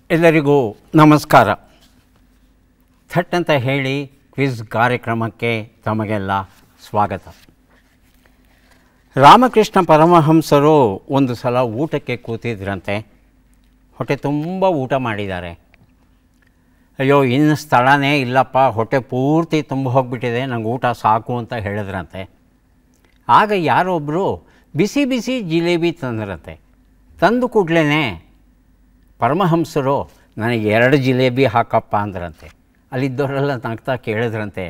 ಎಲ್ಲರಿಗೂ ನಮಸ್ಕಾರ. ಥಟ್ ಅಂತ ಹೇಳಿ ಕ್ವಿಜ್ ಕಾರ್ಯಕ್ರಮಕ್ಕೆ ತಮಗೆಲ್ಲ ಸ್ವಾಗತ. ರಾಮಕೃಷ್ಣ ಪರಮಹಂಸರು ಒಂದು ಸಲ ಊಟಕ್ಕೆ ಕೂತಿದ್ರಂತೆ. ಹೊಟ್ಟೆ ತುಂಬ ಊಟ ಮಾಡಿದ್ದಾರೆ. ಅಯ್ಯೋ, ಇನ್ನು ಸ್ಥಳನೇ ಇಲ್ಲಪ್ಪ, ಹೊಟ್ಟೆ ಪೂರ್ತಿ ತುಂಬ ಹೋಗಿಬಿಟ್ಟಿದೆ, ನಂಗೆ ಊಟ ಸಾಕು ಅಂತ ಹೇಳಿದ್ರಂತೆ. ಆಗ ಯಾರೊಬ್ಬರು ಬಿಸಿ ಬಿಸಿ ಜಿಲೇಬಿ ತಂದ್ರಂತೆ. ತಂದು ಕೂಡಲೇ ಪರಮಹಂಸರು ನನಗೆ 2 ಜಿಲೇಬಿ ಹಾಕಪ್ಪ ಅಂದ್ರಂತೆ. ಅಲ್ಲಿದ್ದವರೆಲ್ಲ ನಗ್ತಾ ಕೇಳಿದ್ರಂತೆ,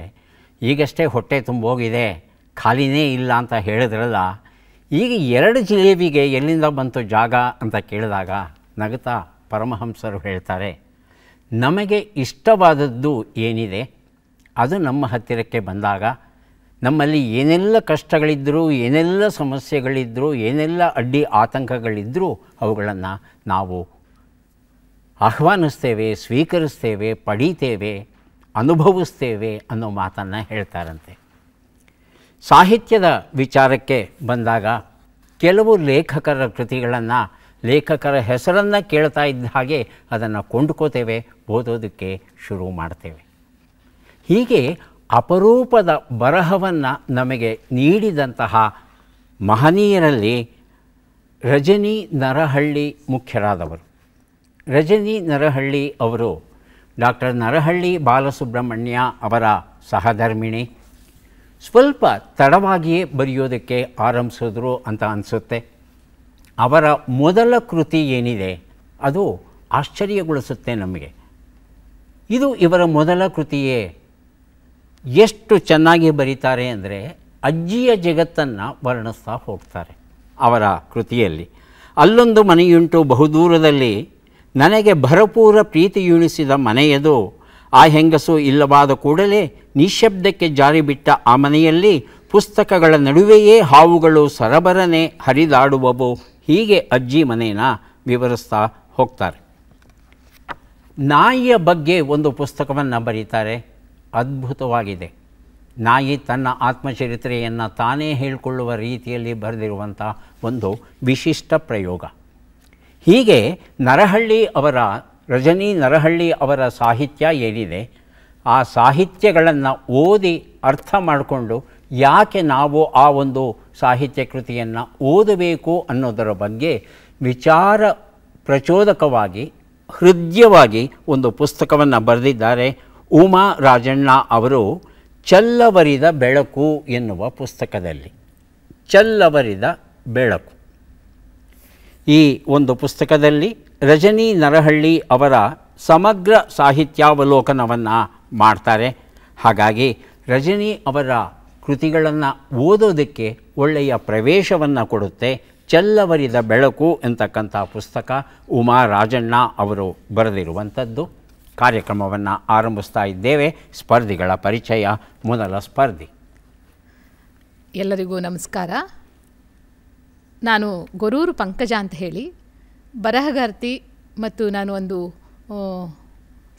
ಈಗಷ್ಟೇ ಹೊಟ್ಟೆ ತುಂಬೋಗಿದೆ, ಖಾಲಿನೇ ಇಲ್ಲ ಅಂತ ಹೇಳಿದ್ರಲ್ಲ, ಈಗ 2 ಜಿಲೇಬಿಗೆ ಎಲ್ಲಿಂದ ಬಂತು ಜಾಗ ಅಂತ ಕೇಳಿದಾಗ ನಗ್ತಾ ಪರಮಹಂಸರು ಹೇಳ್ತಾರೆ, ನಮಗೆ ಇಷ್ಟವಾದದ್ದು ಏನಿದೆ ಅದು ನಮ್ಮ ಹತ್ತಿರಕ್ಕೆ ಬಂದಾಗ ನಮ್ಮಲ್ಲಿ ಏನೆಲ್ಲ ಕಷ್ಟಗಳಿದ್ದರೂ, ಏನೆಲ್ಲ ಸಮಸ್ಯೆಗಳಿದ್ದರೂ, ಏನೆಲ್ಲ ಅಡ್ಡಿ ಆತಂಕಗಳಿದ್ದರೂ ಅವುಗಳನ್ನು ನಾವು ಆಹ್ವಾನಿಸ್ತೇವೆ, ಸ್ವೀಕರಿಸ್ತೇವೆ, ಪಡೀತೇವೆ, ಅನುಭವಿಸ್ತೇವೆ ಅನ್ನೋ ಮಾತನ್ನು ಹೇಳ್ತಾರಂತೆ. ಸಾಹಿತ್ಯದ ವಿಚಾರಕ್ಕೆ ಬಂದಾಗ ಕೆಲವು ಲೇಖಕರ ಕೃತಿಗಳನ್ನು, ಲೇಖಕರ ಹೆಸರನ್ನು ಕೇಳ್ತಾ ಇದ್ದ ಹಾಗೆ ಅದನ್ನು ಕೊಂಡ್ಕೋತೇವೆ, ಓದೋದಕ್ಕೆ ಶುರು ಮಾಡ್ತೇವೆ. ಹೀಗೆ ಅಪರೂಪದ ಬರಹವನ್ನು ನಮಗೆ ನೀಡಿದಂತಹ ಮಹನೀಯರಲ್ಲಿ ರಜನಿ ನರಹಳ್ಳಿ ಮುಖ್ಯರಾದವರು. ರಜನಿ ನರಹಳ್ಳಿ ಅವರು ಡಾಕ್ಟರ್ ನರಹಳ್ಳಿ ಬಾಲಸುಬ್ರಹ್ಮಣ್ಯ ಅವರ ಸಹಧರ್ಮಿಣಿ. ಸ್ವಲ್ಪ ತಡವಾಗಿಯೇ ಬರೆಯೋದಕ್ಕೆ ಆರಂಭಿಸಿದ್ರು ಅಂತ ಅನಿಸುತ್ತೆ. ಅವರ ಮೊದಲ ಕೃತಿ ಏನಿದೆ ಅದು ಆಶ್ಚರ್ಯಗೊಳಿಸುತ್ತೆ ನಮಗೆ. ಇದು ಇವರ ಮೊದಲ ಕೃತಿಯೇ. ಎಷ್ಟು ಚೆನ್ನಾಗಿ ಬರೀತಾರೆ ಅಂದರೆ ಅಜ್ಜಿಯ ಜಗತ್ತನ್ನು ವರ್ಣಿಸ್ತಾ ಹೋಗ್ತಾರೆ ಅವರ ಕೃತಿಯಲ್ಲಿ. ಅಲ್ಲೊಂದು ಮನೆಯುಂಟು ಬಹುದೂರದಲ್ಲಿ, ನನಗೆ ಭರಪೂರ ಪ್ರೀತಿಯುಣಿಸಿದ ಮನೆಯದು, ಆ ಹೆಂಗಸು ಇಲ್ಲವಾದ ಕೂಡಲೇ ನಿಶ್ಶಬ್ದಕ್ಕೆ ಜಾರಿ ಬಿಟ್ಟ ಆ ಮನೆಯಲ್ಲಿ ಪುಸ್ತಕಗಳ ನಡುವೆಯೇ ಹಾವುಗಳು ಸರಬರನೆ ಹರಿದಾಡುವವು. ಹೀಗೆ ಅಜ್ಜಿ ಮನೇನ ವಿವರಿಸ್ತಾ ಹೋಗ್ತಾರೆ. ನಾಯಿಯ ಬಗ್ಗೆ ಒಂದು ಪುಸ್ತಕವನ್ನು ಬರೀತಾರೆ. ಅದ್ಭುತವಾಗಿದೆ. ನಾಯಿ ತನ್ನ ಆತ್ಮಚರಿತ್ರೆಯನ್ನು ತಾನೇ ಹೇಳಿಕೊಳ್ಳುವ ರೀತಿಯಲ್ಲಿ ಬರೆದಿರುವಂಥ ಒಂದು ವಿಶಿಷ್ಟ ಪ್ರಯೋಗ. ಹೀಗೆ ರಜನಿ ನರಹಳ್ಳಿ ಅವರ ಸಾಹಿತ್ಯ ಏನಿದೆ, ಆ ಸಾಹಿತ್ಯಗಳನ್ನು ಓದಿ ಅರ್ಥ ಮಾಡಿಕೊಂಡು ಯಾಕೆ ನಾವು ಆ ಒಂದು ಸಾಹಿತ್ಯ ಕೃತಿಯನ್ನು ಓದಬೇಕು ಅನ್ನೋದರ ಬಗ್ಗೆ ವಿಚಾರ ಪ್ರಚೋದಕವಾಗಿ, ಹೃದಯವಾಗಿ ಒಂದು ಪುಸ್ತಕವನ್ನು ಬರೆದಿದ್ದಾರೆ. ಉಮಾ ರಾಜಣ್ಣ ಅವರು ಚಲ್ಲವರಿದ ಬೆಳಕು ಎನ್ನುವ ಪುಸ್ತಕದಲ್ಲಿ. ಚಲ್ಲವರಿದ ಬೆಳಕು ಈ ಒಂದು ಪುಸ್ತಕದಲ್ಲಿ ರಜನಿ ನರಹಳ್ಳಿ ಅವರ ಸಮಗ್ರ ಸಾಹಿತ್ಯಾವಲೋಕನವನ್ನು ಮಾಡ್ತಾರೆ. ಹಾಗಾಗಿ ರಜನಿ ಅವರ ಕೃತಿಗಳನ್ನು ಓದೋದಕ್ಕೆ ಒಳ್ಳೆಯ ಪ್ರವೇಶವನ್ನು ಕೊಡುತ್ತೆ. ಚಲ್ಲವರಿದ ಬೆಳಕು ಎಂತಕ್ಕಂಥ ಪುಸ್ತಕ ಉಮಾ ರಾಜಣ್ಣ ಅವರು ಬರೆದಿರುವಂಥದ್ದು. ಕಾರ್ಯಕ್ರಮವನ್ನು ಆರಂಭಿಸ್ತಾ ಇದ್ದೇವೆ. ಸ್ಪರ್ಧಿಗಳ ಪರಿಚಯ. ಮೊದಲ ಸ್ಪರ್ಧಿ. ಎಲ್ಲರಿಗೂ ನಮಸ್ಕಾರ. ನಾನು ಗೊರೂರು ಪಂಕಜ ಅಂತ ಹೇಳಿ ಬರಹಗಾರ್ತಿ, ಮತ್ತು ನಾನು ಒಂದು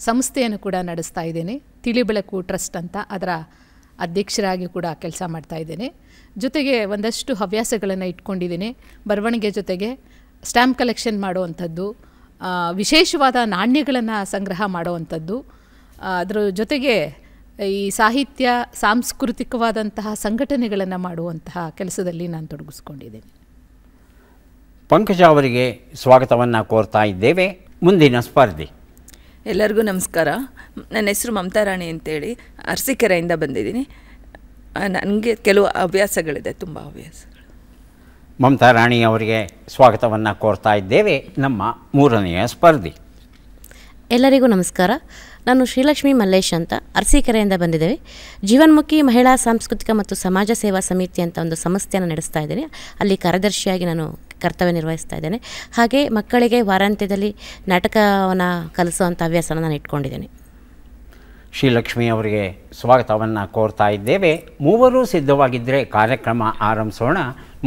ಸಂಸ್ಥೆಯನ್ನು ಕೂಡ ನಡೆಸ್ತಾ ಇದ್ದೇನೆ, ತಿಳಿಬೆಳಕು ಟ್ರಸ್ಟ್ ಅಂತ. ಅದರ ಅಧ್ಯಕ್ಷರಾಗಿ ಕೂಡ ಕೆಲಸ ಮಾಡ್ತಾ ಇದ್ದೇನೆ. ಜೊತೆಗೆ ಒಂದಷ್ಟು ಹವ್ಯಾಸಗಳನ್ನು ಇಟ್ಕೊಂಡಿದ್ದೇನೆ. ಬರವಣಿಗೆ ಜೊತೆಗೆ ಸ್ಟ್ಯಾಂಪ್ ಕಲೆಕ್ಷನ್ ಮಾಡುವಂಥದ್ದು, ವಿಶೇಷವಾದ ನಾಣ್ಯಗಳನ್ನು ಸಂಗ್ರಹ ಮಾಡುವಂಥದ್ದು, ಅದರ ಜೊತೆಗೆ ಈ ಸಾಹಿತ್ಯ ಸಾಂಸ್ಕೃತಿಕವಾದಂತಹ ಸಂಘಟನೆಗಳನ್ನು ಮಾಡುವಂತಹ ಕೆಲಸದಲ್ಲಿ ನಾನು ತೊಡಗಿಸ್ಕೊಂಡಿದ್ದೇನೆ. ಪಂಕಜ ಅವರಿಗೆ ಸ್ವಾಗತವನ್ನು ಕೋರ್ತಾ ಇದ್ದೇವೆ. ಮುಂದಿನ ಸ್ಪರ್ಧಿ. ಎಲ್ಲರಿಗೂ ನಮಸ್ಕಾರ. ನನ್ನ ಹೆಸರು ಮಮತಾ ರಾಣಿ ಅಂತೇಳಿ ಅರಸೀಕೆರೆಯಿಂದ ಬಂದಿದ್ದೀನಿ. ನನಗೆ ಕೆಲವು ಹವ್ಯಾಸಗಳಿದೆ, ತುಂಬ ಹವ್ಯಾಸಗಳು. ಮಮತಾ ರಾಣಿ ಅವರಿಗೆ ಸ್ವಾಗತವನ್ನು ಕೋರ್ತಾ ಇದ್ದೇವೆ. ನಮ್ಮ ಮೂರನೆಯ ಸ್ಪರ್ಧಿ. ಎಲ್ಲರಿಗೂ ನಮಸ್ಕಾರ. ನಾನು ಶ್ರೀಲಕ್ಷ್ಮಿ ಮಲ್ಲೇಶ್ ಅಂತ ಅರಸೀಕೆರೆಯಿಂದ ಬಂದಿದ್ದೇವೆ. ಜೀವನ್ಮುಖಿ ಮಹಿಳಾ ಸಾಂಸ್ಕೃತಿಕ ಮತ್ತು ಸಮಾಜ ಸೇವಾ ಸಮಿತಿ ಅಂತ ಒಂದು ಸಂಸ್ಥೆಯನ್ನು ನಡೆಸ್ತಾ ಇದ್ದೇನೆ. ಅಲ್ಲಿ ಕಾರ್ಯದರ್ಶಿಯಾಗಿ ನಾನು ಕರ್ತವ್ಯ ನಿರ್ವಹಿಸ್ತಾ ಇದ್ದೇನೆ. ಹಾಗೆ ಮಕ್ಕಳಿಗೆ ವಾರಾಂತ್ಯದಲ್ಲಿ ನಾಟಕವನ್ನು ಕಲಿಸುವಂಥ ಹವ್ಯಾಸನ ನಾನು ಇಟ್ಕೊಂಡಿದ್ದೇನೆ. ಶ್ರೀಲಕ್ಷ್ಮಿ ಅವರಿಗೆ ಸ್ವಾಗತವನ್ನು ಕೋರ್ತಾ ಇದ್ದೇವೆ. ಮೂವರು ಸಿದ್ಧವಾಗಿದ್ದರೆ ಕಾರ್ಯಕ್ರಮ ಆರಂಭಿಸೋಣ.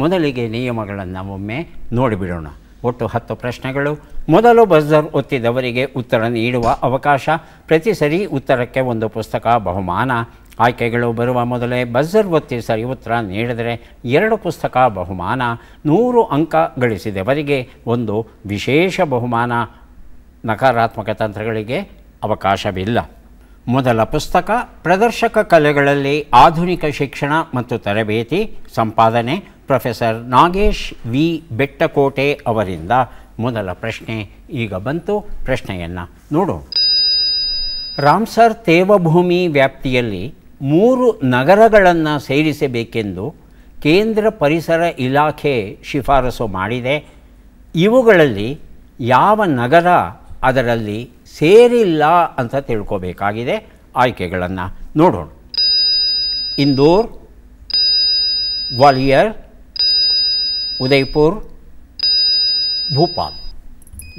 ಮೊದಲಿಗೆ ನಿಯಮಗಳನ್ನು ಒಮ್ಮೆ ನೋಡಿಬಿಡೋಣ. ಒಟ್ಟು 10 ಪ್ರಶ್ನೆಗಳು. ಮೊದಲು ಬಜರ್ ಒತ್ತಿದವರಿಗೆ ಉತ್ತರ ನೀಡುವ ಅವಕಾಶ. ಪ್ರತಿ ಸರಿ ಉತ್ತರಕ್ಕೆ ಒಂದು ಪುಸ್ತಕ ಬಹುಮಾನ. ಆಯ್ಕೆಗಳು ಬರುವ ಮೊದಲೇ ಬಜರ್ ಒತ್ತಿ ಸರಿ ಉತ್ತರ ನೀಡಿದರೆ 2 ಪುಸ್ತಕ ಬಹುಮಾನ. 100 ಅಂಕ ಗಳಿಸಿದವರಿಗೆ ಒಂದು ವಿಶೇಷ ಬಹುಮಾನ. ನಕಾರಾತ್ಮಕ ತಂತ್ರಗಳಿಗೆ ಅವಕಾಶವಿಲ್ಲ. ಮೊದಲ ಪುಸ್ತಕ ಪ್ರದರ್ಶಕ ಕಲೆಗಳಲ್ಲಿ ಆಧುನಿಕ ಶಿಕ್ಷಣ ಮತ್ತು ತರಬೇತಿ, ಸಂಪಾದನೆ ಪ್ರೊಫೆಸರ್ ನಾಗೇಶ್ ವಿ ಬೆಟ್ಟಕೋಟೆ ಅವರಿಂದ. ಮೊದಲ ಪ್ರಶ್ನೆ ಈಗ ಬಂತು. ಪ್ರಶ್ನೆಯನ್ನು ನೋಡೋಣ. ರಾಮ್ಸರ್ ತೇವಭೂಮಿ ವ್ಯಾಪ್ತಿಯಲ್ಲಿ 3 ನಗರಗಳನ್ನು ಸೇರಿಸಬೇಕೆಂದು ಕೇಂದ್ರ ಪರಿಸರ ಇಲಾಖೆ ಶಿಫಾರಸು ಮಾಡಿದೆ. ಇವುಗಳಲ್ಲಿ ಯಾವ ನಗರ ಅದರಲ್ಲಿ ಸೇರಿಲ್ಲ ಅಂತ ತಿಳ್ಕೋಬೇಕಾಗಿದೆ. ಆಯ್ಕೆಗಳನ್ನು ನೋಡೋಣ. ಇಂದೋರ್, ಗ್ವಾಲಿಯರ್, ಉದಯ್ಪುರ್, ಭೂಪಾಲ್.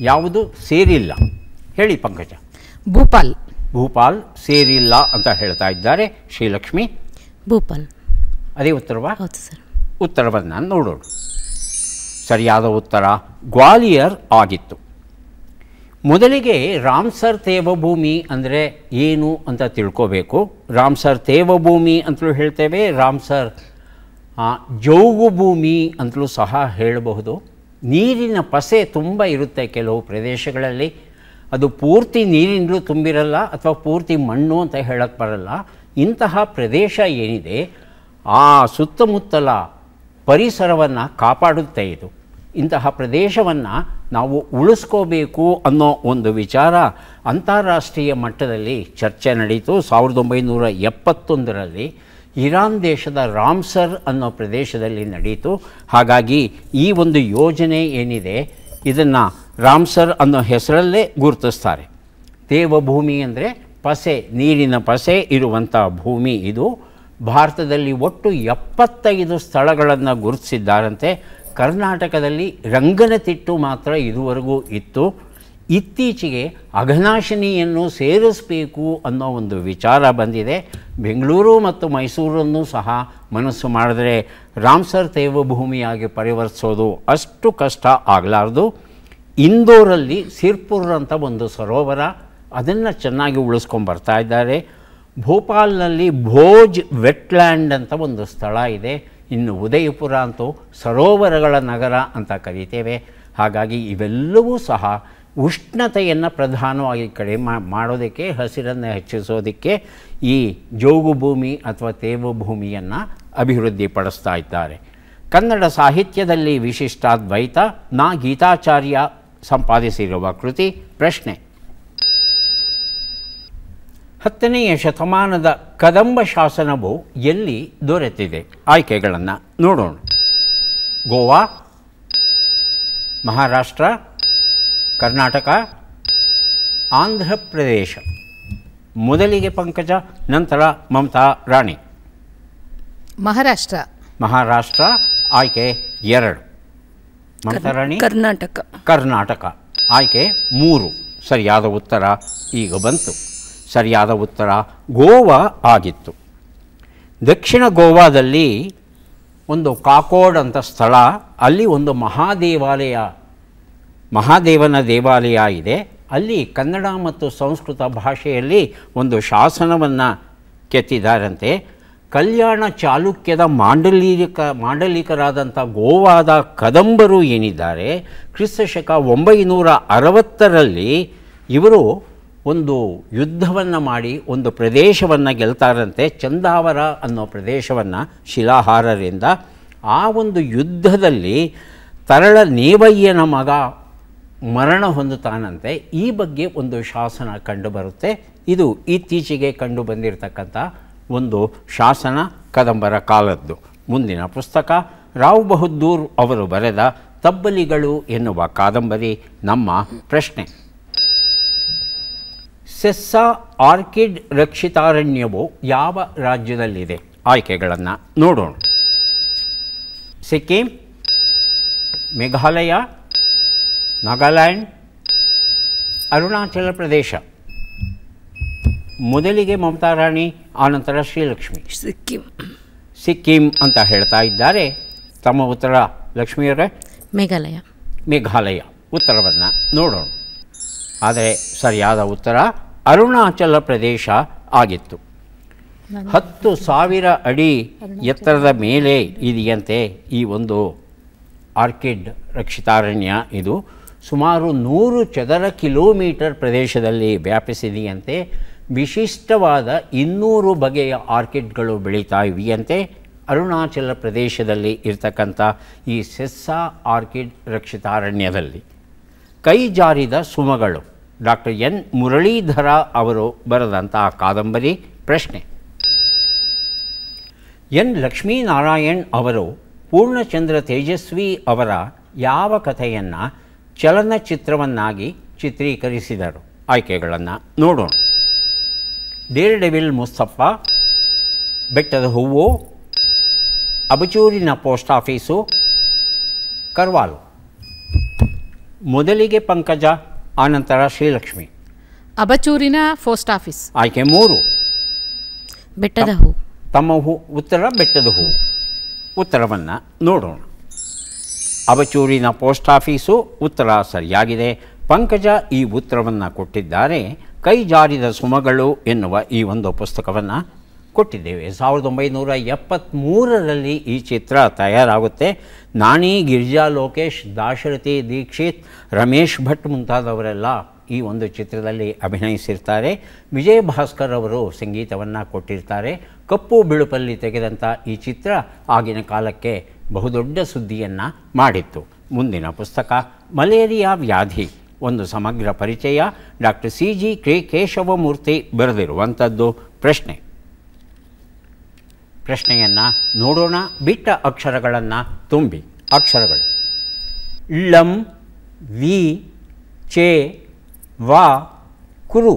ಯಾವುದು ಸೇರಿಲ್ಲ ಹೇಳಿ ಪಂಕಜ? ಭೂಪಾಲ್. ಭೂಪಾಲ್ ಸೇರಿಲ್ಲ ಅಂತ ಹೇಳ್ತಾ ಇದ್ದಾರೆ ಶ್ರೀಲಕ್ಷ್ಮಿ. ಭೂಪಾಲ್. ಅದೇ ಉತ್ತರವಾ? ಹೌದು ಸರ್. ಉತ್ತರವನ್ನು ನೋಡೋಣ. ಸರಿಯಾದ ಉತ್ತರ ಗ್ವಾಲಿಯರ್ ಆಗಿತ್ತು. ಮೊದಲಿಗೆ ರಾಮ್ಸರ್ ತೇವಭೂಮಿ ಅಂದರೆ ಏನು ಅಂತ ತಿಳ್ಕೋಬೇಕು. ರಾಮ್ಸರ್ ತೇವಭೂಮಿ ಅಂತಲೂ ಹೇಳ್ತೇವೆ, ರಾಮ್ಸರ್ ಜೌಗು ಭೂಮಿ ಅಂತಲೂ ಸಹ ಹೇಳಬಹುದು. ನೀರಿನ ಪಸೆ ತುಂಬ ಇರುತ್ತೆ ಕೆಲವು ಪ್ರದೇಶಗಳಲ್ಲಿ. ಅದು ಪೂರ್ತಿ ನೀರಿನಲ್ಲೂ ತುಂಬಿರಲ್ಲ ಅಥವಾ ಪೂರ್ತಿ ಮಣ್ಣು ಅಂತ ಹೇಳಕ್ಕೆ ಬರಲ್ಲ. ಇಂತಹ ಪ್ರದೇಶ ಏನಿದೆ ಆ ಸುತ್ತಮುತ್ತಲ ಪರಿಸರವನ್ನು ಕಾಪಾಡುತ್ತೆ ಇದು. ಇಂತಹ ಪ್ರದೇಶವನ್ನು ನಾವು ಉಳಿಸ್ಕೋಬೇಕು ಅನ್ನೋ ಒಂದು ವಿಚಾರ ಅಂತಾರಾಷ್ಟ್ರೀಯ ಮಟ್ಟದಲ್ಲಿ ಚರ್ಚೆ ನಡೀತು. 1971ರಲ್ಲಿ ಇರಾನ್ ದೇಶದ ರಾಮ್ಸರ್ ಅನ್ನೋ ಪ್ರದೇಶದಲ್ಲಿ ನಡೀತು. ಹಾಗಾಗಿ ಈ ಒಂದು ಯೋಜನೆ ಏನಿದೆ ಇದನ್ನು ರಾಮ್ಸರ್ ಅನ್ನೋ ಹೆಸರಲ್ಲೇ ಗುರುತಿಸ್ತಾರೆ. ತೇವಭೂಮಿ ಅಂದರೆ ಪಸೆ, ನೀರಿನ ಪಸೆ ಇರುವಂಥ ಭೂಮಿ ಇದು. ಭಾರತದಲ್ಲಿ ಒಟ್ಟು 75 ಸ್ಥಳಗಳನ್ನು ಗುರುತಿಸಿದ್ದಾರಂತೆ. ಕರ್ನಾಟಕದಲ್ಲಿ ರಂಗನತಿಟ್ಟು ಮಾತ್ರ ಇದುವರೆಗೂ ಇತ್ತು. ಇತ್ತೀಚೆಗೆ ಅಘನಾಶಿನಿಯನ್ನು ಸೇರಿಸಬೇಕು ಅನ್ನೋ ಒಂದು ವಿಚಾರ ಬಂದಿದೆ. ಬೆಂಗಳೂರು ಮತ್ತು ಮೈಸೂರನ್ನು ಸಹ ಮನಸ್ಸು ಮಾಡಿದ್ರೆ ರಾಮ್ಸರ್ ತೇವಭೂಮಿಯಾಗಿ ಪರಿವರ್ತಿಸೋದು ಅಷ್ಟು ಕಷ್ಟ ಆಗಲಾರ್ದು. ಇಂದೋರಲ್ಲಿ ಸಿರ್ಪುರ್ ಅಂತ ಒಂದು ಸರೋವರ, ಅದನ್ನು ಚೆನ್ನಾಗಿ ಉಳಿಸ್ಕೊಂಡ್ಬರ್ತಾ ಇದ್ದಾರೆ. ಭೋಪಾಲ್ನಲ್ಲಿ ಭೋಜ್ ವೆಟ್ಲ್ಯಾಂಡ್ ಅಂತ ಒಂದು ಸ್ಥಳ ಇದೆ. ಇನ್ನು ಉದಯಪುರ ಅಂತೂ ಸರೋವರಗಳ ನಗರ ಅಂತ ಕರೀತೇವೆ. ಹಾಗಾಗಿ ಇವೆಲ್ಲವೂ ಸಹ ಉಷ್ಣತೆಯನ್ನು ಪ್ರಧಾನವಾಗಿ ಕಡಿಮೆ ಮಾಡೋದಕ್ಕೆ, ಹಸಿರನ್ನು ಹೆಚ್ಚಿಸೋದಕ್ಕೆ ಈ ಜೌಗು ಭೂಮಿ ಅಥವಾ ತೇವಭೂಮಿಯನ್ನು ಅಭಿವೃದ್ಧಿಪಡಿಸ್ತಾ ಇದ್ದಾರೆ. ಕನ್ನಡ ಸಾಹಿತ್ಯದಲ್ಲಿ ವಿಶಿಷ್ಟಾದ್ವೈತ ನಾ ಗೀತಾಚಾರ್ಯ ಸಂಪಾದಿಸಿರುವ ಕೃತಿ. ಪ್ರಶ್ನೆ: 10ನೇ ಶತಮಾನದ ಕದಂಬ ಶಾಸನವು ಎಲ್ಲಿ ದೊರೆತಿದೆ? ಆಯ್ಕೆಗಳನ್ನು ನೋಡೋಣ. ಗೋವಾ, ಮಹಾರಾಷ್ಟ್ರ, ಕರ್ನಾಟಕ, ಆಂಧ್ರ ಪ್ರದೇಶ. ಮೊದಲಿಗೆ ಪಂಕಜ, ನಂತರ ಮಮತಾ ರಾಣಿ. ಮಹಾರಾಷ್ಟ್ರ. ಮಹಾರಾಷ್ಟ್ರ ಆಯ್ಕೆ 2. ಮಮತಾ ರಾಣಿ? ಕರ್ನಾಟಕ. ಕರ್ನಾಟಕ ಆಯ್ಕೆ 3. ಸರಿಯಾದ ಉತ್ತರ ಈಗ ಬಂತು. ಸರಿಯಾದ ಉತ್ತರ ಗೋವಾ ಆಗಿತ್ತು. ದಕ್ಷಿಣ ಗೋವಾದಲ್ಲಿ ಒಂದು ಕಾಕೋಡ್ ಅಂತ ಸ್ಥಳ, ಅಲ್ಲಿ ಒಂದು ಮಹಾದೇವನ ದೇವಾಲಯ ಇದೆ. ಅಲ್ಲಿ ಕನ್ನಡ ಮತ್ತು ಸಂಸ್ಕೃತ ಭಾಷೆಯಲ್ಲಿ ಒಂದು ಶಾಸನವನ್ನು ಕೆತ್ತಿದ್ದಾರಂತೆ. ಕಲ್ಯಾಣ ಚಾಲುಕ್ಯದ ಮಾಂಡಲಿಕರಾದಂಥ ಗೋವಾದ ಕದಂಬರು ಏನಿದ್ದಾರೆ, ಕ್ರಿಸ್ತಶಕ 960ರಲ್ಲಿ ಇವರು ಒಂದು ಯುದ್ಧವನ್ನು ಮಾಡಿ ಒಂದು ಪ್ರದೇಶವನ್ನು ಗೆಲ್ತಾರಂತೆ, ಚಂದಾವರ ಅನ್ನೋ ಪ್ರದೇಶವನ್ನು ಶಿಲಾಹಾರರಿಂದ. ಆ ಒಂದು ಯುದ್ಧದಲ್ಲಿ ತರಳ ನೇವಯ್ಯನ ಮಗ ಮರಣ ಹೊಂದುತ್ತಾನಂತೆ. ಈ ಬಗ್ಗೆ ಒಂದು ಶಾಸನ ಕಂಡುಬರುತ್ತೆ. ಇದು ಇತ್ತೀಚೆಗೆ ಕಂಡು ಬಂದಿರತಕ್ಕಂಥ ಒಂದು ಶಾಸನ, ಕದಂಬರ ಕಾಲದ್ದು. ಮುಂದಿನ ಪುಸ್ತಕ ರಾವ್ ಬಹದ್ದೂರ್ ಅವರು ಬರೆದ ತಬ್ಬಲಿಗಳು ಎನ್ನುವ ಕಾದಂಬರಿ. ನಮ್ಮ ಪ್ರಶ್ನೆ: ಸೆಸ್ಸಾ ಆರ್ಕಿಡ್ ರಕ್ಷಿತಾರಣ್ಯವು ಯಾವ ರಾಜ್ಯದಲ್ಲಿದೆ? ಆಯ್ಕೆಗಳನ್ನು ನೋಡೋಣ. ಸಿಕ್ಕಿಂ, ಮೇಘಾಲಯ, ನಾಗಾಲ್ಯಾಂಡ್, ಅರುಣಾಚಲ ಪ್ರದೇಶ. ಮೊದಲಿಗೆ ಮಮತಾ ರಾಣಿ, ಆನಂತರ ಶ್ರೀಲಕ್ಷ್ಮಿ. ಸಿಕ್ಕಿಂ ಅಂತ ಹೇಳ್ತಾ ಇದ್ದಾರೆ. ತಮ್ಮ ಉತ್ತರ ಲಕ್ಷ್ಮಿಯವರೇ? ಮೇಘಾಲಯ. ಉತ್ತರವನ್ನು ನೋಡೋಣ. ಆದರೆ ಸರಿಯಾದ ಉತ್ತರ ಅರುಣಾಚಲ ಪ್ರದೇಶ ಆಗಿತ್ತು. 10,000 ಅಡಿ ಎತ್ತರದ ಮೇಲೆ ಇದೆಯಂತೆ ಈ ಒಂದು ಆರ್ಕಿಡ್ ರಕ್ಷಿತಾರಣ್ಯ. ಇದು ಸುಮಾರು 100 ಚದರ ಕಿಲೋಮೀಟರ್ ಪ್ರದೇಶದಲ್ಲಿ ವ್ಯಾಪಿಸಿದೆಯಂತೆ. ವಿಶಿಷ್ಟವಾದ 200 ಬಗೆಯ ಆರ್ಕಿಡ್ಗಳು ಬೆಳೀತಾ ಇವೆಯಂತೆ. ಅರುಣಾಚಲ ಪ್ರದೇಶದಲ್ಲಿ ಇರ್ತಕ್ಕಂಥ ಈ ಸೆಸ್ಸಾ ಆರ್ಕಿಡ್ ರಕ್ಷಿತಾರಣ್ಯದಲ್ಲಿ. ಕೈ ಜಾರಿದ ಸುಮಗಳು ಡಾಕ್ಟರ್ ಎನ್ ಮುರಳೀಧರ ಅವರು ಬರೆದಂಥ ಕಾದಂಬರಿ. ಪ್ರಶ್ನೆ: ಎನ್ ಲಕ್ಷ್ಮೀನಾರಾಯಣ್ ಅವರು ಪೂರ್ಣಚಂದ್ರ ತೇಜಸ್ವಿ ಅವರ ಯಾವ ಕಥೆಯನ್ನು ಚಲನಚಿತ್ರವನ್ನಾಗಿ ಚಿತ್ರೀಕರಿಸಿದರು? ಆಯ್ಕೆಗಳನ್ನು ನೋಡೋಣ. ಡೇರ್ ಡೆವಿಲ್ ಮುಸ್ತಫ, ಬೆಟ್ಟದ ಹೂವು, ಅಬಚೂರಿನ ಪೋಸ್ಟ್ ಆಫೀಸು, ಕರ್ವಾಲು. ಮೊದಲಿಗೆ ಪಂಕಜ, ಆನಂತರ ಶ್ರೀಲಕ್ಷ್ಮಿ. ಅಬಚೂರಿನ post office. ಆಯ್ಕೆ 3. ಬೆಟ್ಟದ ಹೂ. ತಮ್ಮ ಉತ್ತರ ಬೆಟ್ಟದ ಹೂವು. ಉತ್ತರವನ್ನು ನೋಡೋಣ. ಅಬಚೂರಿನ ಪೋಸ್ಟ್ ಆಫೀಸು ಉತ್ತರ ಸರಿಯಾಗಿದೆ. ಪಂಕಜ ಈ ಉತ್ತರವನ್ನು ಕೊಟ್ಟಿದ್ದಾರೆ. ಕೈ ಜಾರಿದ ಸುಮಗಳು ಎನ್ನುವ ಈ ಒಂದು ಪುಸ್ತಕವನ್ನು ಕೊಟ್ಟಿದ್ದೇವೆ. 1973ರಲ್ಲಿ ಈ ಚಿತ್ರ ತಯಾರಾಗುತ್ತೆ. ನಾಣಿ, ಗಿರಿಜಾ ಲೋಕೇಶ್, ದಾಶರಥಿ ದೀಕ್ಷಿತ್, ರಮೇಶ್ ಭಟ್ ಮುಂತಾದವರೆಲ್ಲ ಈ ಒಂದು ಚಿತ್ರದಲ್ಲಿ ಅಭಿನಯಿಸಿರ್ತಾರೆ. ವಿಜಯ ಭಾಸ್ಕರ್ ಅವರು ಸಂಗೀತವನ್ನು ಕೊಟ್ಟಿರ್ತಾರೆ. ಕಪ್ಪು ಬಿಳುಪಲ್ಲಿ ತೆಗೆದಂಥ ಈ ಚಿತ್ರ ಆಗಿನ ಕಾಲಕ್ಕೆ ಬಹುದೊಡ್ಡ ಸುದ್ದಿಯನ್ನು ಮಾಡಿತ್ತು. ಮುಂದಿನ ಪುಸ್ತಕ ಮಲೇರಿಯಾ ವ್ಯಾಧಿ, ಒಂದು ಸಮಗ್ರ ಪರಿಚಯ. ಡಾಕ್ಟರ್ CG ಕೇಶವಮೂರ್ತಿ ಬರೆದಿರುವಂಥದ್ದು. ಪ್ರಶ್ನೆಯನ್ನು ನೋಡೋಣ. ಬಿಟ್ಟ ಅಕ್ಷರಗಳನ್ನು ತುಂಬಿ. ಅಕ್ಷರಗಳು: ಳಂ, ವಿ, ಚೆ, ವಾ, ಕುರು.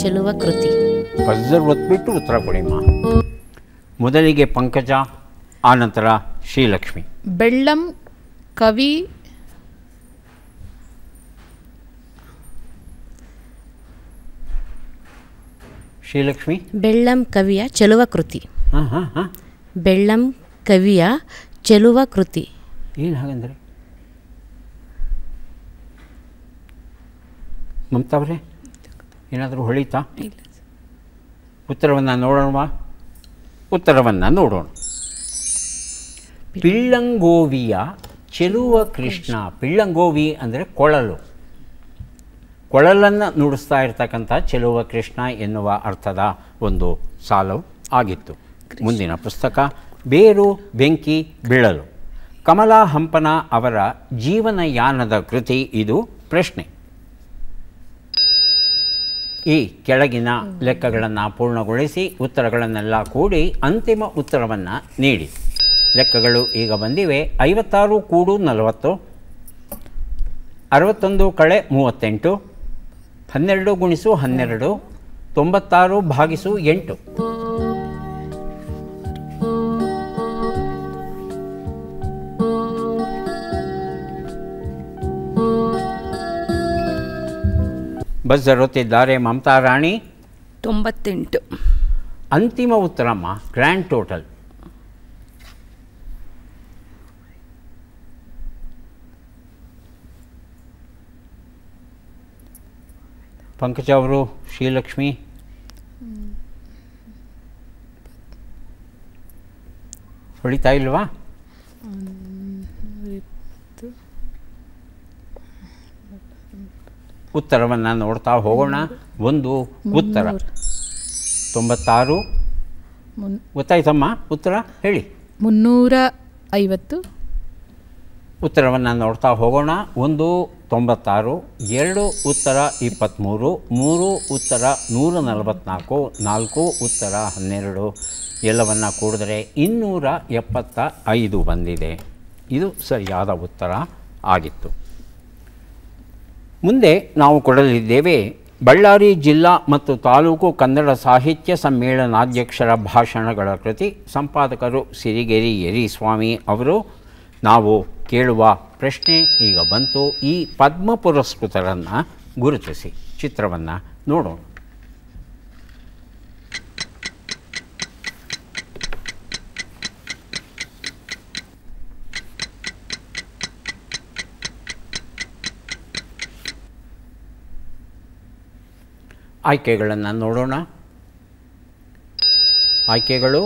ಚೆಲುವ ಕೃತಿ. ಬಜರ್ ಒತ್ಬಿಟ್ಟು ಉತ್ತರ ಕೊಡಿಮ್ಮ. ಮೊದಲಿಗೆ ಪಂಕಜ, ಆನಂತರ ಶ್ರೀಲಕ್ಷ್ಮಿ. ಬೆಳ್ಳಂ ಕವಿ ಶ್ರೀಲಕ್ಷ್ಮಿ. ಬೆಳ್ಳಂ ಕವಿಯ ಚೆಲುವ ಕೃತಿ. ಬೆಳ್ಳಂ ಕವಿಯ ಚೆಲುವ ಕೃತಿ. ಏನು ಹಾಗಂದ್ರೆ ಮಮತಾ ಅವರೇ, ಏನಾದರೂ ಹೊಳಿತಾ? ಉತ್ತರವನ್ನು ನೋಡೋಣ. ಉತ್ತರವನ್ನು ನೋಡೋಣ. ಪಿಳ್ಳಂಗೋವಿಯ ಚೆಲುವ ಕೃಷ್ಣ. ಪಿಳ್ಳಂಗೋವಿ ಅಂದರೆ ಕೊಳಲು. ಕೊಳಲನ್ನು ನುಡಿಸ್ತಾ ಇರ್ತಕ್ಕಂಥ ಚೆಲುವ ಕೃಷ್ಣ ಎನ್ನುವ ಅರ್ಥದ ಒಂದು ಸಾಲು ಆಗಿತ್ತು. ಮುಂದಿನ ಪುಸ್ತಕ ಬೇರು ಬೆಂಕಿ ಬಿಳಲು. ಕಮಲಾ ಹಂಪನ ಅವರ ಜೀವನಯಾನದ ಕೃತಿ ಇದು. ಪ್ರಶ್ನೆ: ಈ ಕೆಳಗಿನ ಲೆಕ್ಕಗಳನ್ನು ಪೂರ್ಣಗೊಳಿಸಿ ಉತ್ತರಗಳನ್ನೆಲ್ಲ ಕೂಡಿ ಅಂತಿಮ ಉತ್ತರವನ್ನು ನೀಡಿ. ಲೆಕ್ಕಗಳು ಈಗ ಬಂದಿವೆ. 56 ಕೂಡು 40, 61 ಕಳೆ 38, 12 ಗುಣಿಸು 12, 96 ಭಾಗಿಸು 8. ಬಜರ್ ಒತ್ತಿದ್ದಾರೆ ಮಮತಾ ರಾಣಿ. 98. ಅಂತಿಮ ಉತ್ತರಮ್ಮ. ಗ್ರ್ಯಾಂಡ್ ಟೋಟಲ್ ಪಂಕಜ ಅವರು, ಶ್ರೀಲಕ್ಷ್ಮಿ. ಹೊಳಿತಾ ಇಲ್ವಾ? ಉತ್ತರವನ್ನು ನೋಡ್ತಾ ಹೋಗೋಣ. ಒಂದು ಉತ್ತರ 96. ಗೊತ್ತಾಯ್ತಮ್ಮ ಉತ್ತರ ಹೇಳಿ. 350. ಉತ್ತರವನ್ನು ನೋಡ್ತಾ ಹೋಗೋಣ. 1 96, 2 ಉತ್ತರ 23, 3 ಉತ್ತರ 144, 4 ಉತ್ತರ 12, ಎಲ್ಲವನ್ನು ಕೂಡಿದರೆ 275 ಬಂದಿದೆ. ಇದು ಸರಿಯಾದ ಉತ್ತರ ಆಗಿತ್ತು. ಮುಂದೆ ನಾವು ಕೊಡಲಿದ್ದೇವೆ ಬಳ್ಳಾರಿ ಜಿಲ್ಲಾ ಮತ್ತು ತಾಲೂಕು ಕನ್ನಡ ಸಾಹಿತ್ಯ ಸಮ್ಮೇಳನಾಧ್ಯಕ್ಷರ ಭಾಷಣಗಳ ಕೃತಿ. ಸಂಪಾದಕರು ಸಿರಿಗೆರೆ ಯರಿಸ್ವಾಮಿ ಅವರು. ನಾವು ಕೇಳುವ ಪ್ರಶ್ನೆ ಈಗ ಬಂತು. ಈ ಪದ್ಮ ಪುರಸ್ಕೃತರನ್ನು ಗುರುತಿಸಿ. ಚಿತ್ರವನ್ನು ನೋಡೋಣ. ಆಯ್ಕೆಗಳನ್ನು ನೋಡೋಣ. ಆಯ್ಕೆಗಳು: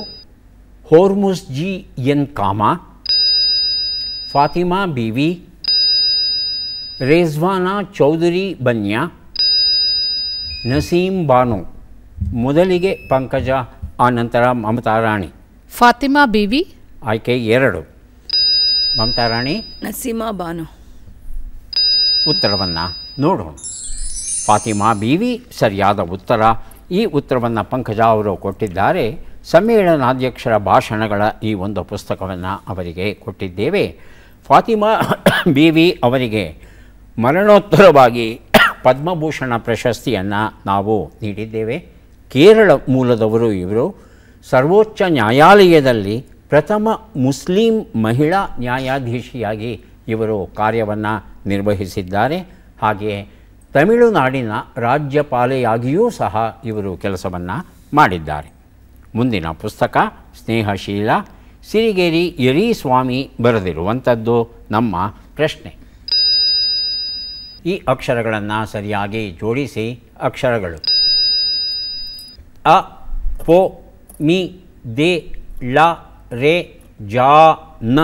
ಹೋರ್ಮುಸ್ ಜಿ ಎನ್ ಕಾಮಾ, ಫಾತಿಮಾ ಬೀವಿ, ರೇಜ್ವಾನಾ ಚೌಧರಿ ಬನ್ಯಾ, ನಸೀಂ ಬಾನು. ಮೊದಲಿಗೆ ಪಂಕಜ, ಆನಂತರ ಮಮತಾ ರಾಣಿ. ಫಾತಿಮಾ ಬೀವಿ ಆಯ್ಕೆ 2. ಮಮತಾ ರಾಣಿ. ನಸೀಮಾ ಬಾನು. ಉತ್ತರವನ್ನು ನೋಡೋಣ. ಫಾತಿಮಾ ಬೀವಿ ಸರಿಯಾದ ಉತ್ತರ. ಈ ಉತ್ತರವನ್ನು ಪಂಕಜ ಅವರು ಕೊಟ್ಟಿದ್ದಾರೆ. ಸಮ್ಮೇಳನಾಧ್ಯಕ್ಷರ ಭಾಷಣಗಳ ಈ ಒಂದು ಪುಸ್ತಕವನ್ನು ಅವರಿಗೆ ಕೊಟ್ಟಿದ್ದೇವೆ. ಫಾತಿಮಾ ಬೀವಿ ಅವರಿಗೆ ಮರಣೋತ್ತರವಾಗಿ ಪದ್ಮಭೂಷಣ ಪ್ರಶಸ್ತಿಯನ್ನು ನಾವು ನೀಡಿದ್ದೇವೆ. ಕೇರಳ ಮೂಲದವರು ಇವರು. ಸರ್ವೋಚ್ಚ ನ್ಯಾಯಾಲಯದಲ್ಲಿ ಪ್ರಥಮ ಮುಸ್ಲಿಂ ಮಹಿಳಾ ನ್ಯಾಯಾಧೀಶಿಯಾಗಿ ಇವರು ಕಾರ್ಯವನ್ನು ನಿರ್ವಹಿಸಿದ್ದಾರೆ. ಹಾಗೆಯೇ ತಮಿಳುನಾಡಿನ ರಾಜ್ಯಪಾಲೆಯಾಗಿಯೂ ಸಹ ಇವರು ಕೆಲಸವನ್ನು ಮಾಡಿದ್ದಾರೆ. ಮುಂದಿನ ಪುಸ್ತಕ ಸ್ನೇಹಶೀಲ, ಸಿರಿಗೆರೆ ಯರಿಸ್ವಾಮಿ ಬರೆದಿರುವಂಥದ್ದು. ನಮ್ಮ ಪ್ರಶ್ನೆ: ಈ ಅಕ್ಷರಗಳನ್ನು ಸರಿಯಾಗಿ ಜೋಡಿಸಿ. ಅಕ್ಷರಗಳು: ಅ, ಪೊ, ಮಿ, ದೆ, ಳ, ರೆ, ಜ, ನ.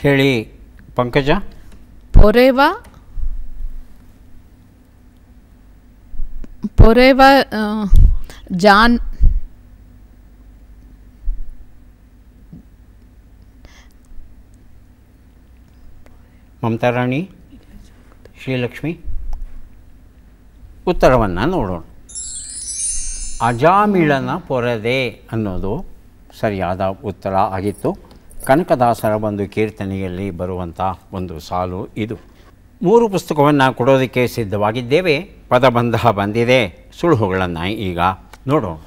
ಹೇಳಿ ಪಂಕಜ. ಪೊರೆವಾ ಜಾನ್ ಮಮತಾ ರಾಣಿ, ಶ್ರೀಲಕ್ಷ್ಮಿ. ಉತ್ತರವನ್ನು ನೋಡೋಣ. ಅಜಾಮಿಳನ ಪೊರದೆ ಅನ್ನೋದು ಸರಿಯಾದ ಉತ್ತರ ಆಗಿತ್ತು. ಕನಕದಾಸರ ಒಂದು ಕೀರ್ತನೆಯಲ್ಲಿ ಬರುವಂಥ ಒಂದು ಸಾಲು ಇದು. 3 ಪುಸ್ತಕವನ್ನು ಕೊಡೋದಕ್ಕೆ ಸಿದ್ಧವಾಗಿದ್ದೇವೆ. ಪದಬಂಧ ಬಂದಿದೆ. ಸುಳುಹುಗಳನ್ನು ಈಗ ನೋಡೋಣ.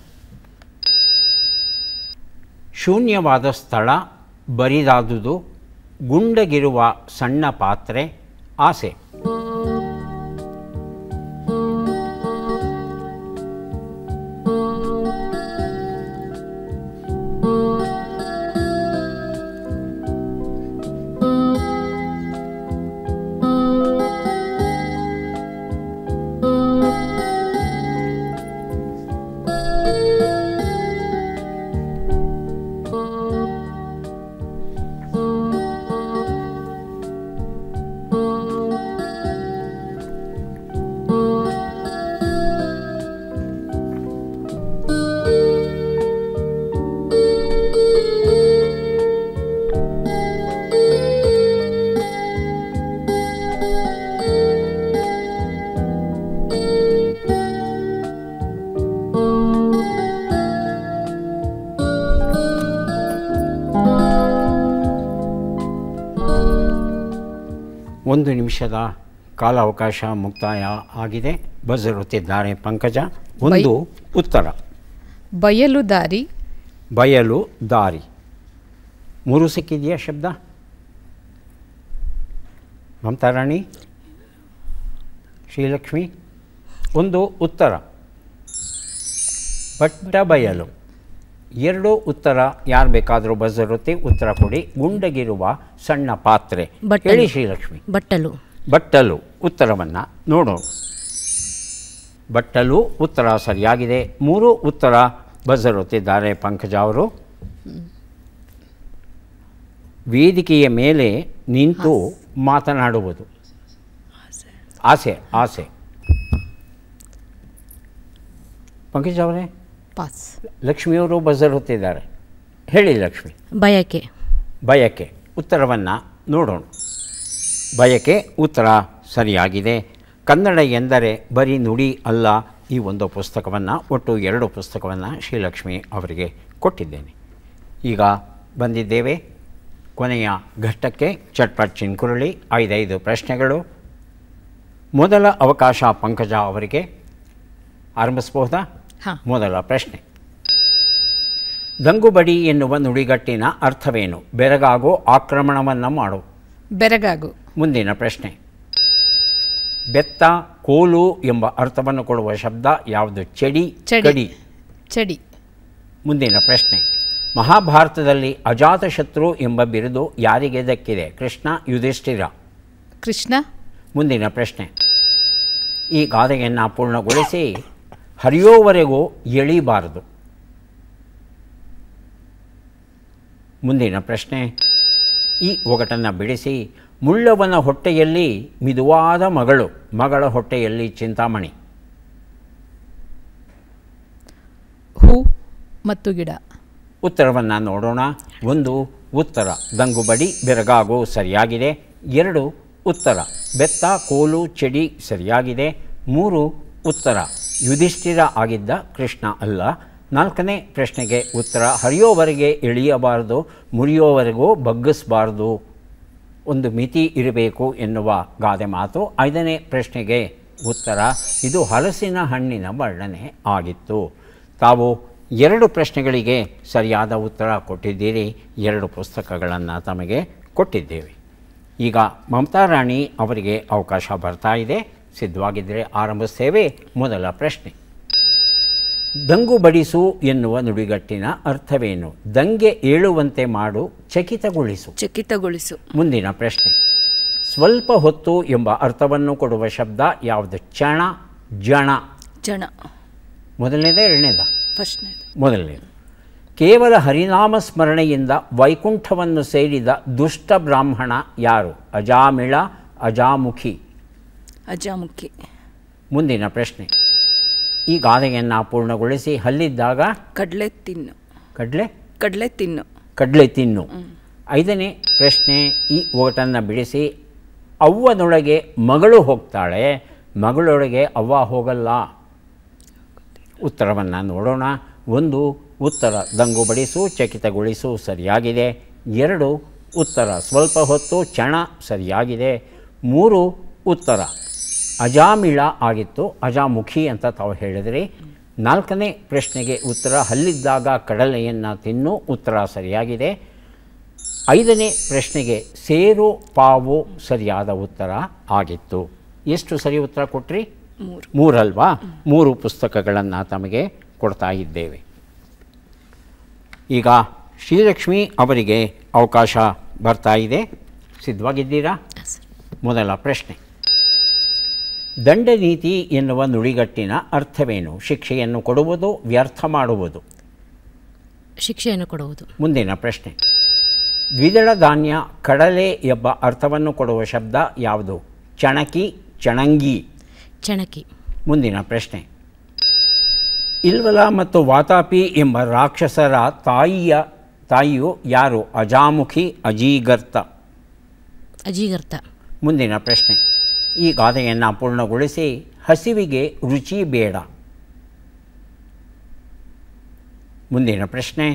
ಶೂನ್ಯವಾದ ಸ್ಥಳ, ಬರಿದಾದುದು, ಗುಂಡಗಿರುವ ಸಣ್ಣ ಪಾತ್ರೆ, ಆಸೆ. ಒಂದು ನಿಮಿಷದ ಕಾಲಾವಕಾಶ ಮುಕ್ತಾಯ ಆಗಿದೆ. ಬಜರುತ್ತಿದ್ದಾರೆ ಪಂಕಜ. ಒಂದು ಉತ್ತರ: ಬಯಲು ದಾರಿ. ಬಯಲು ದಾರಿ. 3 ಸಿಕ್ಕಿದೆಯಾ ಶಬ್ದ? ಮಮತಾ ರಾಣಿ, ಶ್ರೀಲಕ್ಷ್ಮಿ. ಒಂದು ಉತ್ತರ ಬಟ್ಟ ಬಯಲು. 2 ಉತ್ತರ. ಯಾರು ಬೇಕಾದರೂ ಬಜರುತ್ತಿ ಉತ್ತರ ಕೊಡಿ. ಗುಂಡಗಿರುವ ಸಣ್ಣ ಪಾತ್ರೆ. ಬಟ್ಟಲು. ಹೇಳಿ ಶ್ರೀಲಕ್ಷ್ಮಿ. ಬಟ್ಟಲು. ಬಟ್ಟಲು ಉತ್ತರವನ್ನು ನೋಡೋಣ. ಬಟ್ಟಲು ಉತ್ತರ ಸರಿಯಾಗಿದೆ. 3 ಉತ್ತರ ಬಜರುತ್ತಿದ್ದಾರೆ ಪಂಕಜ ಅವರು. ವೇದಿಕೆಯ ಮೇಲೆ ನಿಂತು ಮಾತನಾಡುವುದು. ಆಸೆ. ಆಸೆ. ಪಂಕಜ ಅವರೇ, ಪಾಸ್. ಲಕ್ಷ್ಮಿಯವರು ಬಜರ್ ಹೊತ್ತಿದ್ದಾರೆ. ಹೇಳಿ ಲಕ್ಷ್ಮಿ. ಬಯಕೆ. ಬಯಕೆ ಉತ್ತರವನ್ನು ನೋಡೋಣ. ಬಯಕೆ ಉತ್ತರ ಸರಿಯಾಗಿದೆ. ಕನ್ನಡ ಎಂದರೆ ಬರೀ ನುಡಿ ಅಲ್ಲ. ಈ ಒಂದು ಪುಸ್ತಕವನ್ನು, ಒಟ್ಟು 2 ಪುಸ್ತಕವನ್ನು ಶ್ರೀಲಕ್ಷ್ಮಿ ಅವರಿಗೆ ಕೊಟ್ಟಿದ್ದೇನೆ. ಈಗ ಬಂದಿದ್ದೇವೆ ಕೊನೆಯ ಘಟ್ಟಕ್ಕೆ. ಚಟ್ಪಟ್ ಚಿನ್ಕುರಳಿ. 5 ಪ್ರಶ್ನೆಗಳು. ಮೊದಲ ಅವಕಾಶ ಪಂಕಜ ಅವರಿಗೆ. ಆರಂಭಿಸಬಹುದಾ? ಹಾಂ. ಮೊದಲ ಪ್ರಶ್ನೆ. ದಂಗುಬಡಿ ಎನ್ನುವ ನುಡಿಗಟ್ಟಿನ ಅರ್ಥವೇನು? ಬೆರಗಾಗೋ ಆಕ್ರಮಣವನ್ನು ಮಾಡು. ಬೆರಗಾಗು. ಮುಂದಿನ ಪ್ರಶ್ನೆ. ಬೆತ್ತ, ಕೋಲು ಎಂಬ ಅರ್ಥವನ್ನು ಕೊಡುವ ಶಬ್ದ ಯಾವುದು? ಚಡಿ, ಕಡಿ. ಚಡಿ. ಮುಂದಿನ ಪ್ರಶ್ನೆ. ಮಹಾಭಾರತದಲ್ಲಿ ಅಜಾತಶತ್ರು ಎಂಬ ಬಿರುದು ಯಾರಿಗೆ ದಕ್ಕಿದೆ? ಕೃಷ್ಣ, ಯುಧಿಷ್ಠಿರ? ಕೃಷ್ಣ. ಮುಂದಿನ ಪ್ರಶ್ನೆ. ಈ ಗಾದೆಯನ್ನು ಪೂರ್ಣಗೊಳಿಸಿ. ಹರಿಯೋವರೆಗೂ ಎಳಿಬಾರದು. ಮುಂದಿನ ಪ್ರಶ್ನೆ. ಈ ಒಗಟನ್ನು ಬಿಡಿಸಿ. ಮುಳ್ಳವನ ಹೊಟ್ಟೆಯಲ್ಲಿ ಮಿದುವಾದ ಮಗಳು, ಮಗಳ ಹೊಟ್ಟೆಯಲ್ಲಿ ಚಿಂತಾಮಣಿ. ಹೂ ಮತ್ತು ಗಿಡ. ಉತ್ತರವನ್ನು ನೋಡೋಣ. 1 ಉತ್ತರ ದಂಗುಬಡಿ, ಬೆರಗಾಗು ಸರಿಯಾಗಿದೆ. 2 ಉತ್ತರ ಬೆತ್ತ, ಕೋಲು, ಚಡಿ ಸರಿಯಾಗಿದೆ. 3 ಉತ್ತರ ಯುಧಿಷ್ಠಿರ ಆಗಿದ್ದ, ಕೃಷ್ಣ ಅಲ್ಲ. 4ನೇ ಪ್ರಶ್ನೆಗೆ ಉತ್ತರ ಹರಿಯೋವರೆಗೆ ಎಳೆಯಬಾರದು, ಮುರಿಯೋವರೆಗೂ ಬಗ್ಗಿಸಬಾರ್ದು, ಒಂದು ಮಿತಿ ಇರಬೇಕು ಎನ್ನುವ ಗಾದೆ ಮಾತು. 5ನೇ ಪ್ರಶ್ನೆಗೆ ಉತ್ತರ ಇದು ಹಲಸಿನ ಹಣ್ಣಿನ ವರ್ಣನೆ ಆಗಿತ್ತು. ತಾವು 2 ಪ್ರಶ್ನೆಗಳಿಗೆ ಸರಿಯಾದ ಉತ್ತರ ಕೊಟ್ಟಿದ್ದೀರಿ. 2 ಪುಸ್ತಕಗಳನ್ನು ತಮಗೆ ಕೊಟ್ಟಿದ್ದೇವೆ. ಈಗ ಮಮತಾ ರಾಣಿ ಅವರಿಗೆ ಅವಕಾಶ ಬರ್ತಾ ಇದೆ. ಸಿದ್ಧವಾಗಿದ್ದರೆ ಆರಂಭಿಸ್ತೇವೆ. ಮೊದಲ ಪ್ರಶ್ನೆ. ದಂಗು ಬಡಿಸು ಎನ್ನುವ ನುಡಿಗಟ್ಟಿನ ಅರ್ಥವೇನು? ದಂಗೆ ಏಳುವಂತೆ ಮಾಡು, ಚಕಿತಗೊಳಿಸು. ಚಕಿತಗೊಳಿಸು. ಮುಂದಿನ ಪ್ರಶ್ನೆ. ಸ್ವಲ್ಪ ಹೊತ್ತು ಎಂಬ ಅರ್ಥವನ್ನು ಕೊಡುವ ಶಬ್ದ ಯಾವುದು? ಚಣ, ಜಣ. ಜಣ. ಮೊದಲನೇದ, ಎರಡನೇದ? ಫಸ್ಟ್ನೇದು. ಮೊದಲನೇದು. ಕೇವಲ ಹರಿನಾಮ ಸ್ಮರಣೆಯಿಂದ ವೈಕುಂಠವನ್ನು ಸೇರಿದ ದುಷ್ಟ ಬ್ರಾಹ್ಮಣ ಯಾರು? ಅಜಾಮಿಳ, ಅಜಾಮುಖಿ? ಅಜಾಮುಖಿ. ಮುಂದಿನ ಪ್ರಶ್ನೆ. ಈ ಗಾದೆಯನ್ನು ಪೂರ್ಣಗೊಳಿಸಿ. ಹಲ್ಲಿದ್ದಾಗ ಕಡಲೆ ತಿನ್ನು. ಕಡಲೆ ತಿನ್ನು. ಕಡಲೆ ತಿನ್ನು. 5ನೇ ಪ್ರಶ್ನೆ. ಈ ಒಗಟನ್ನು ಬಿಡಿಸಿ. ಅವ್ವನೊಳಗೆ ಮಗಳು ಹೋಗ್ತಾಳೆ, ಮಗಳೊಳಗೆ ಅವ್ವ ಹೋಗಲ್ಲ. ಉತ್ತರವನ್ನು ನೋಡೋಣ. 1 ಉತ್ತರ ದಂಗು ಬಡಿಸು, ಚಕಿತಗೊಳಿಸು ಸರಿಯಾಗಿದೆ. 2 ಉತ್ತರ ಸ್ವಲ್ಪ ಹೊತ್ತು, ಚಣ ಸರಿಯಾಗಿದೆ. 3 ಉತ್ತರ ಅಜಾಮಿಳ ಆಗಿತ್ತು, ಅಜಾಮುಖಿ ಅಂತ ತಾವು ಹೇಳಿದ್ರಿ. 4ನೇ ಪ್ರಶ್ನೆಗೆ ಉತ್ತರ ಹಲ್ಲಿದ್ದಾಗ ಕಡಲೆಯನ್ನು ತಿನ್ನು, ಉತ್ತರ ಸರಿಯಾಗಿದೆ. 5ನೇ ಪ್ರಶ್ನೆಗೆ ಸೇರು, ಪಾವು ಸರಿಯಾದ ಉತ್ತರ ಆಗಿತ್ತು. ಎಷ್ಟು ಸರಿ ಉತ್ತರ ಕೊಟ್ರಿ? 3 ಅಲ್ವಾ? 3 ಪುಸ್ತಕಗಳನ್ನು ತಮಗೆ ಕೊಡ್ತಾ ಇದ್ದೇವೆ. ಈಗ ಶ್ರೀಲಕ್ಷ್ಮಿ ಅವರಿಗೆ ಅವಕಾಶ ಬರ್ತಾ ಇದೆ. ಸಿದ್ಧವಾಗಿದ್ದೀರಾ? ಮೊದಲ ಪ್ರಶ್ನೆ. ದಂಡನೀತಿ ಎನ್ನುವ ನುಡಿಗಟ್ಟಿನ ಅರ್ಥವೇನು? ಶಿಕ್ಷೆಯನ್ನು ಕೊಡುವುದು, ವ್ಯರ್ಥ ಮಾಡುವುದು. ಶಿಕ್ಷೆಯನ್ನು ಕೊಡುವುದು. ಮುಂದಿನ ಪ್ರಶ್ನೆ. ದ್ವಿದಳ ಧಾನ್ಯ, ಕಡಲೆ ಎಂಬ ಅರ್ಥವನ್ನು ಕೊಡುವ ಶಬ್ದ ಯಾವುದು? ಚಣಕಿ, ಚಣಂಗಿ? ಚಣಕಿ. ಮುಂದಿನ ಪ್ರಶ್ನೆ. ಇಲ್ವಲ ಮತ್ತು ವಾತಾಪಿ ಎಂಬ ರಾಕ್ಷಸರ ತಾಯಿಯು ಯಾರು? ಅಜಾಮುಖಿ, ಅಜೀಗರ್ತ? ಅಜೀಗರ್ತ. ಮುಂದಿನ ಪ್ರಶ್ನೆ. ಈ ಗಾದೆಯನ್ನು ಪೂರ್ಣಗೊಳಿಸಿ. ಹಸಿವಿಗೆ ರುಚಿ ಬೇಡ. ಮುಂದಿನ ಪ್ರಶ್ನೆ.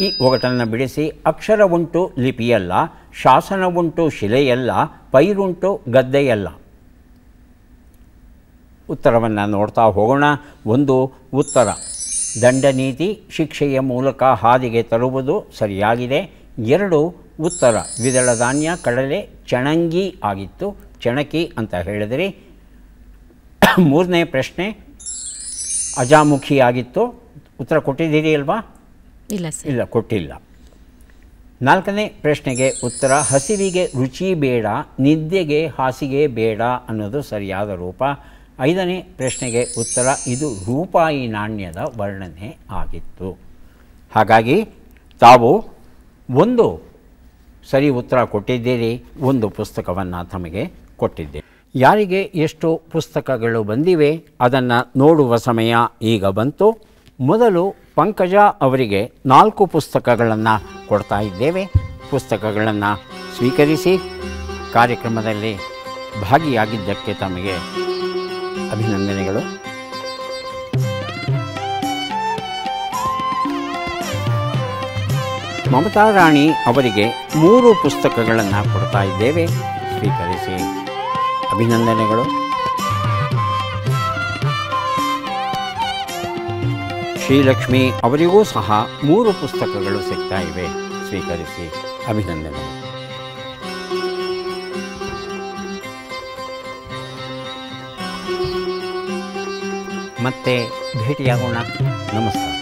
ಈ ಒಗಟನ್ನು ಬಿಡಿಸಿ. ಅಕ್ಷರ ಉಂಟು, ಲಿಪಿಯಲ್ಲ. ಶಾಸನ ಉಂಟು, ಶಿಲೆಯಲ್ಲ. ಪೈರುಂಟು, ಗದ್ದೆಯಲ್ಲ. ಉತ್ತರವನ್ನು ನೋಡ್ತಾ ಹೋಗೋಣ. 1 ಉತ್ತರ ದಂಡನೀತಿ, ಶಿಕ್ಷೆಯ ಮೂಲಕ ಹಾದಿಗೆ ತರುವುದು ಸರಿಯಾಗಿದೆ. 2 ಉತ್ತರ ದ್ವಿದಳ ಧಾನ್ಯ, ಕಡಲೆ, ಚಣಂಗಿ ಆಗಿತ್ತು. ಚಣಕಿ ಅಂತ ಹೇಳಿದ್ರಿ. ಮೂರನೇ ಪ್ರಶ್ನೆ ಅಜಾಮುಖಿ ಆಗಿತ್ತು. ಉತ್ತರ ಕೊಟ್ಟಿದ್ದೀರಿ ಅಲ್ವಾ? ಇಲ್ಲ ಸರ್. ಇಲ್ಲ, ಕೊಟ್ಟಿಲ್ಲ. ನಾಲ್ಕನೇ ಪ್ರಶ್ನೆಗೆ ಉತ್ತರ ಹಸಿವಿಗೆ ರುಚಿ ಬೇಡ, ನಿದ್ದೆಗೆ ಹಾಸಿಗೆ ಬೇಡ ಅನ್ನೋದು ಸರಿಯಾದ ರೂಪ. ಐದನೇ ಪ್ರಶ್ನೆಗೆ ಉತ್ತರ ಇದು ರೂಪಾಯಿ ನಾಣ್ಯದ ವರ್ಣನೆ ಆಗಿತ್ತು. ಹಾಗಾಗಿ ತಾವು ಒಂದು ಸರಿ ಉತ್ತರ ಕೊಟ್ಟಿದ್ದೀರಿ, ಒಂದು ಪುಸ್ತಕವನ್ನು ತಮಗೆ ಕೊಟ್ಟಿದ್ದೆ. ಯಾರಿಗೆ ಎಷ್ಟು ಪುಸ್ತಕಗಳು ಬಂದಿವೆ ಅದನ್ನು ನೋಡುವ ಸಮಯ ಈಗ ಬಂತು. ಮೊದಲು ಪಂಕಜ ಅವರಿಗೆ 4 ಪುಸ್ತಕಗಳನ್ನು ಕೊಡ್ತಾ ಇದ್ದೇವೆ. ಪುಸ್ತಕಗಳನ್ನು ಸ್ವೀಕರಿಸಿ ಕಾರ್ಯಕ್ರಮದಲ್ಲಿ ಭಾಗಿಯಾಗಿದ್ದಕ್ಕೆ ತಮಗೆ ಅಭಿನಂದನೆಗಳು. ಮಮತಾ ರಾಣಿ ಅವರಿಗೆ 3 ಪುಸ್ತಕಗಳನ್ನು ಕೊಡ್ತಾ ಇದ್ದೇವೆ. ಸ್ವೀಕರಿಸಿ ಅಭಿನಂದನೆಗಳು. ಶ್ರೀಲಕ್ಷ್ಮಿ ಅವರಿಗೂ ಸಹ 3 ಪುಸ್ತಕಗಳು ಸಿಗ್ತಾ ಇವೆ. ಸ್ವೀಕರಿಸಿ ಅಭಿನಂದನೆಗಳು. ಮತ್ತೆ ಭೇಟಿಯಾಗೋಣ. ನಮಸ್ಕಾರ.